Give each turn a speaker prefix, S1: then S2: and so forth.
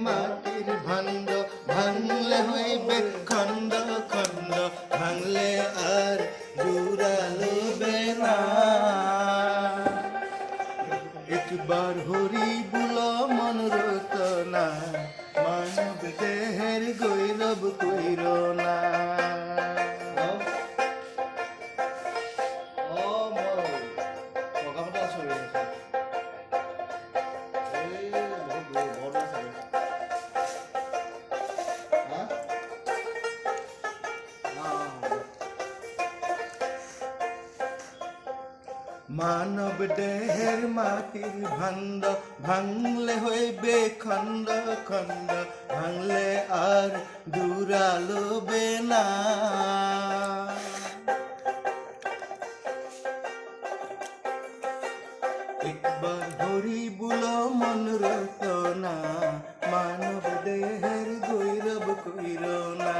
S1: মাটির ভাণ্ড ভাঙলে হইবে খণ্ড খণ্ড ভাঙলে আর জুড়ালবে না একবার হরি বুল মন রতনা মানব দেহের গৈরব কইর না মানব দেহের মাটির ভাণ্ড ভাঙলে হইবে খণ্ড খণ্ড ভাঙলে আর জুড়ালবে না একবার হরি বুল মন রতনা মানব দেহের গৈরব কইর না।